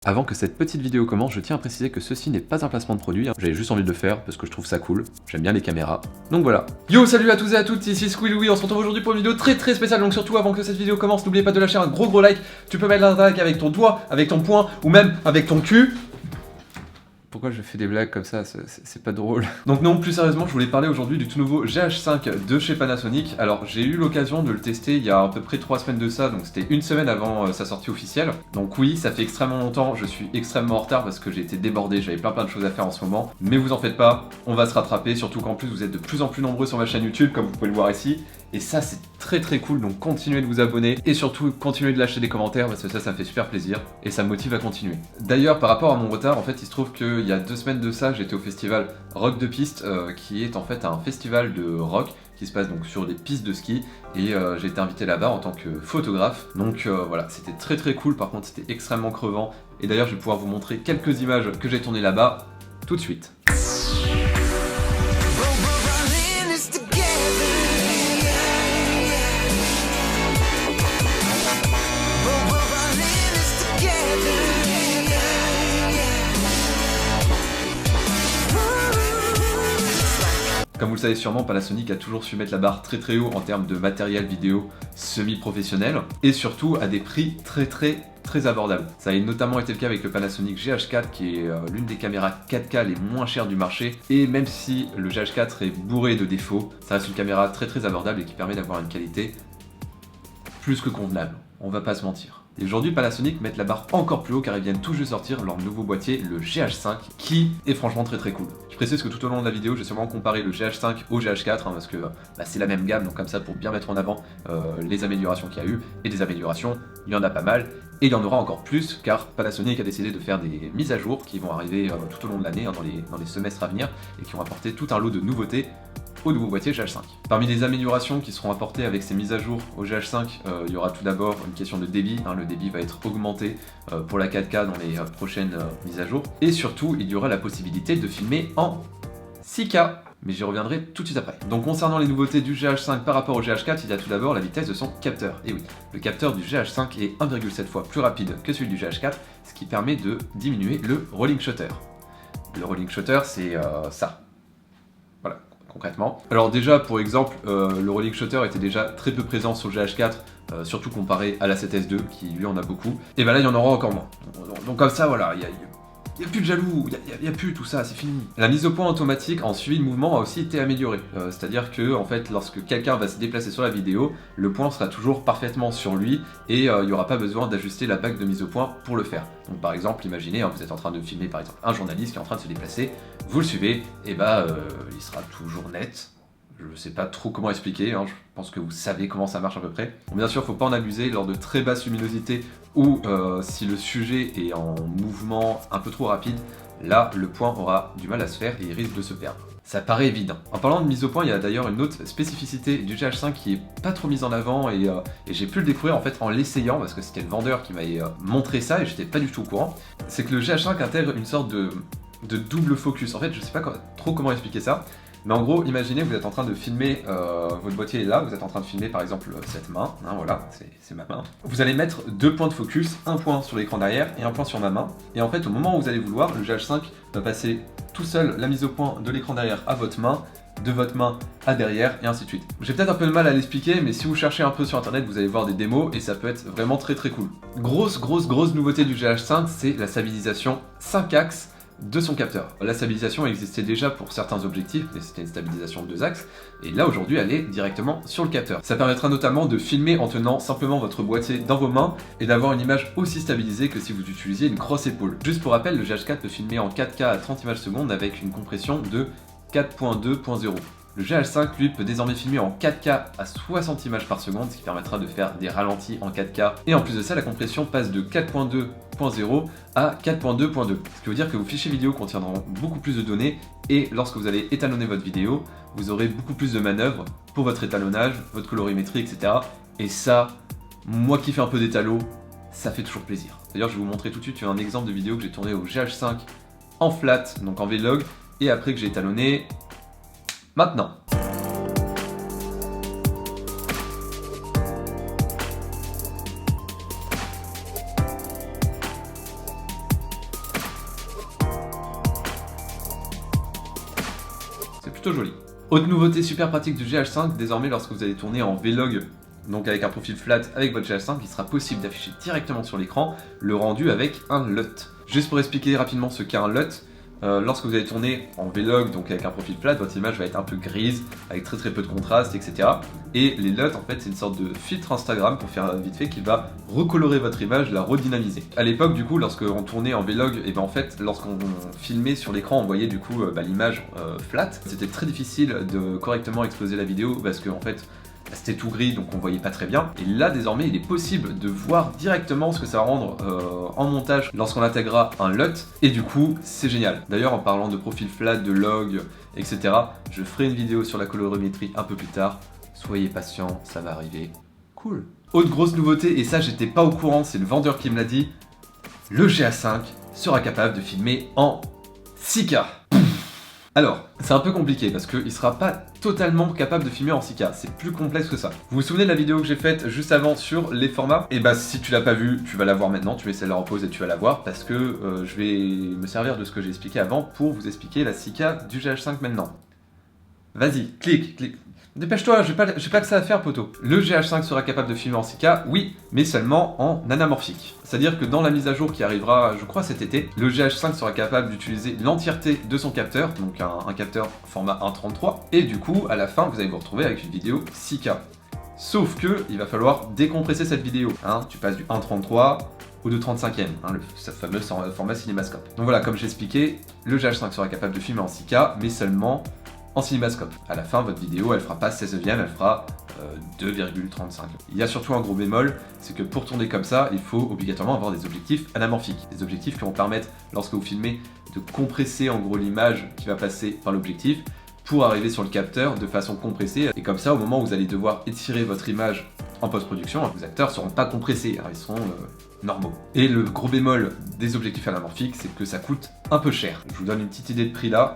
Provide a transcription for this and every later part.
Avant que cette petite vidéo commence, je tiens à préciser que ceci n'est pas un placement de produit, j'avais juste envie de le faire parce que je trouve ça cool, j'aime bien les caméras, donc voilà. Yo, salut à tous et à toutes, ici Squeelouis, on se retrouve aujourd'hui pour une vidéo très spéciale, donc surtout avant que cette vidéo commence, n'oubliez pas de lâcher un gros like, tu peux mettre un like avec ton doigt, avec ton poing, ou même avec ton cul. Pourquoi je fais des blagues comme ça, c'est pas drôle. Donc non, plus sérieusement, je voulais parler aujourd'hui du tout nouveau GH5 de chez Panasonic. Alors j'ai eu l'occasion de le tester il y a à peu près 3 semaines de ça, donc c'était une semaine avant sa sortie officielle. Donc oui, ça fait extrêmement longtemps, je suis extrêmement en retard parce que j'ai été débordé, j'avais plein de choses à faire en ce moment. Mais vous en faites pas, on va se rattraper, surtout qu'en plus vous êtes de plus en plus nombreux sur ma chaîne YouTube, comme vous pouvez le voir ici. Et ça c'est très cool, donc continuez de vous abonner et surtout continuez de lâcher des commentaires parce que ça me fait super plaisir et ça me motive à continuer. D'ailleurs par rapport à mon retard, en fait il se trouve qu'il y a 2 semaines de ça j'étais au festival Rock de Piste qui est en fait un festival de rock qui se passe donc sur des pistes de ski et j'ai été invité là-bas en tant que photographe. Donc voilà, c'était très cool, par contre c'était extrêmement crevant et d'ailleurs je vais pouvoir vous montrer quelques images que j'ai tournées là-bas tout de suite. Comme vous le savez sûrement, Panasonic a toujours su mettre la barre très haut en termes de matériel vidéo semi-professionnel et surtout à des prix très abordables. Ça a notamment été le cas avec le Panasonic GH4 qui est l'une des caméras 4K les moins chères du marché, et même si le GH4 est bourré de défauts, ça reste une caméra très abordable et qui permet d'avoir une qualité plus que convenable, on va pas se mentir. Et aujourd'hui, Panasonic met la barre encore plus haut car ils viennent tout juste sortir leur nouveau boîtier, le GH5, qui est franchement très cool. Je précise que tout au long de la vidéo, j'ai sûrement comparé le GH5 au GH4 parce que c'est la même gamme, donc comme ça pour bien mettre en avant les améliorations qu'il y a eu, et des améliorations, il y en a pas mal, et il y en aura encore plus car Panasonic a décidé de faire des mises à jour qui vont arriver tout au long de l'année, dans les semestres à venir, et qui vont apporter tout un lot de nouveautés au nouveau boîtier GH5. Parmi les améliorations qui seront apportées avec ces mises à jour au GH5, il y aura tout d'abord une question de débit, le débit va être augmenté pour la 4K dans les prochaines mises à jour, et surtout il y aura la possibilité de filmer en 6K, mais j'y reviendrai tout de suite après. Donc concernant les nouveautés du GH5 par rapport au GH4, il y a tout d'abord la vitesse de son capteur. Et oui, le capteur du GH5 est 1,7 fois plus rapide que celui du GH4, ce qui permet de diminuer le rolling shutter. Le rolling shutter c'est ça. Voilà, concrètement. Alors déjà, pour exemple, le rolling shutter était déjà très peu présent sur le GH4, surtout comparé à la 7S2, qui lui en a beaucoup. Et ben là, il y en aura encore moins. Donc comme ça, voilà, il n'y a plus de jaloux, il n'y a plus tout ça, c'est fini. La mise au point automatique en suivi de mouvement a aussi été améliorée. C'est-à-dire que, en fait, lorsque quelqu'un va se déplacer sur la vidéo, le point sera toujours parfaitement sur lui et il n'y aura pas besoin d'ajuster la bague de mise au point pour le faire. Donc par exemple, imaginez, vous êtes en train de filmer par exemple un journaliste qui est en train de se déplacer, vous le suivez, et il sera toujours net. Je sais pas trop comment expliquer, je pense que vous savez comment ça marche à peu près. Bon, bien sûr, faut pas en abuser lors de très basse luminosité ou si le sujet est en mouvement un peu trop rapide, là le point aura du mal à se faire et il risque de se perdre. Ça paraît évident. En parlant de mise au point, il y a d'ailleurs une autre spécificité du GH5 qui est pas trop mise en avant et j'ai pu le découvrir en fait en l'essayant parce que c'était le vendeur qui m'avait montré ça et j'étais pas du tout au courant. C'est que le GH5 intègre une sorte de double focus. En fait, je sais pas trop comment expliquer ça. Mais en gros, imaginez vous êtes en train de filmer, votre boîtier est là, vous êtes en train de filmer par exemple cette main, voilà, c'est ma main. Vous allez mettre 2 points de focus, un point sur l'écran derrière et un point sur ma main. Et en fait, au moment où vous allez vouloir, le GH5 va passer tout seul la mise au point de l'écran derrière à votre main, de votre main à derrière et ainsi de suite. J'ai peut-être un peu de mal à l'expliquer, mais si vous cherchez un peu sur internet, vous allez voir des démos et ça peut être vraiment très cool. Grosse nouveauté du GH5, c'est la stabilisation 5 axes de son capteur. La stabilisation existait déjà pour certains objectifs, mais c'était une stabilisation de 2 axes, et là aujourd'hui elle est directement sur le capteur. Ça permettra notamment de filmer en tenant simplement votre boîtier dans vos mains et d'avoir une image aussi stabilisée que si vous utilisiez une crosse épaule. Juste pour rappel, le GH4 peut filmer en 4K à 30 images secondes avec une compression de 4.2.0. Le GH5 lui peut désormais filmer en 4K à 60 images par seconde, ce qui permettra de faire des ralentis en 4K. Et en plus de ça, la compression passe de 4.2.0 à 4.2.2. Ce qui veut dire que vos fichiers vidéo contiendront beaucoup plus de données et lorsque vous allez étalonner votre vidéo, vous aurez beaucoup plus de manœuvres pour votre étalonnage, votre colorimétrie, etc. Et ça, moi qui fais un peu d'étalo, ça fait toujours plaisir. D'ailleurs, je vais vous montrer tout de suite un exemple de vidéo que j'ai tourné au GH5 en flat, donc en vlog, et après que j'ai étalonné maintenant. plutôt joli. Autre nouveauté super pratique du GH5, désormais lorsque vous allez tourner en vlog, donc avec un profil flat avec votre GH5, il sera possible d'afficher directement sur l'écran le rendu avec un LUT. Juste pour expliquer rapidement ce qu'est un LUT, lorsque vous allez tourner en vlog, donc avec un profil flat, votre image va être un peu grise, avec très peu de contraste, etc. Et les LUT, en fait, c'est une sorte de filtre Instagram, pour faire vite fait, qui va recolorer votre image, la redynamiser. À l'époque, du coup, lorsqu'on tournait en vlog, et ben en fait, lorsqu'on filmait sur l'écran, on voyait du coup l'image flat. C'était très difficile de correctement exposer la vidéo, parce que en fait, c'était tout gris, donc on voyait pas très bien. Et là, désormais, il est possible de voir directement ce que ça va rendre en montage lorsqu'on intégrera un LUT. Et du coup, c'est génial. D'ailleurs, en parlant de profil flat, de log, etc., je ferai une vidéo sur la colorimétrie un peu plus tard. Soyez patients, ça va arriver. Cool. Autre grosse nouveauté, et ça, j'étais pas au courant, c'est le vendeur qui me l'a dit. Le GH5 sera capable de filmer en 6K. Alors, c'est un peu compliqué parce qu'il sera pas totalement capable de filmer en 6K, c'est plus complexe que ça. Vous vous souvenez de la vidéo que j'ai faite juste avant sur les formats? Et bah si tu l'as pas vue, tu vas la voir maintenant, tu mets celle-là en pause et tu vas la voir parce que je vais me servir de ce que j'ai expliqué avant pour vous expliquer la 6K du GH5 maintenant. Vas-y, clique. Dépêche-toi, j'ai pas que ça à faire, poteau. Le GH5 sera capable de filmer en 6K, oui, mais seulement en anamorphique. C'est-à-dire que dans la mise à jour qui arrivera, je crois, cet été, le GH5 sera capable d'utiliser l'entièreté de son capteur, donc un capteur format 1.33, et du coup, à la fin, vous allez vous retrouver avec une vidéo 6K. Sauf que, il va falloir décompresser cette vidéo. Hein, tu passes du 1.33 au 2.35e, hein, ce fameux format cinémascope. Donc voilà, comme j'expliquais, le GH5 sera capable de filmer en 6K, mais seulement en cinémascope. À la fin, votre vidéo, elle fera pas 16/9, elle fera 2,35. Il y a surtout un gros bémol, c'est que pour tourner comme ça, il faut obligatoirement avoir des objectifs anamorphiques. Des objectifs qui vont permettre, lorsque vous filmez, de compresser en gros l'image qui va passer par l'objectif pour arriver sur le capteur de façon compressée. Et comme ça, au moment où vous allez devoir étirer votre image en post-production, vos acteurs ne seront pas compressés, ils seront normaux. Et le gros bémol des objectifs anamorphiques, c'est que ça coûte un peu cher. Je vous donne une petite idée de prix là.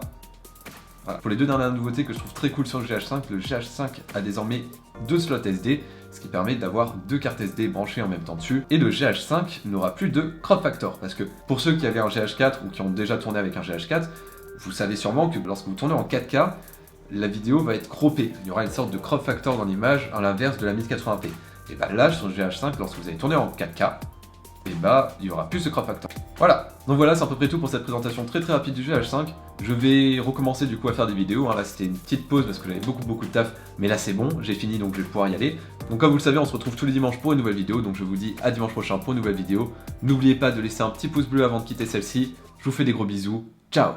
Voilà. Pour les deux dernières nouveautés que je trouve très cool sur le GH5 a désormais 2 slots SD, ce qui permet d'avoir 2 cartes SD branchées en même temps dessus. Et le GH5 n'aura plus de crop factor, parce que pour ceux qui avaient un GH4 ou qui ont déjà tourné avec un GH4, vous savez sûrement que lorsque vous tournez en 4K, la vidéo va être croppée. Il y aura une sorte de crop factor dans l'image, à l'inverse de la 1080p. Et bah là, sur le GH5, lorsque vous allez tourner en 4K, et bah il n'y aura plus ce crop factor. Voilà, donc voilà, c'est à peu près tout pour cette présentation très rapide du GH5. Je vais recommencer du coup à faire des vidéos, là c'était une petite pause parce que j'avais beaucoup de taf, mais là c'est bon, j'ai fini donc je vais pouvoir y aller. Donc comme vous le savez, on se retrouve tous les dimanches pour une nouvelle vidéo, donc je vous dis à dimanche prochain pour une nouvelle vidéo. N'oubliez pas de laisser un petit pouce bleu avant de quitter celle-ci, je vous fais des gros bisous, ciao.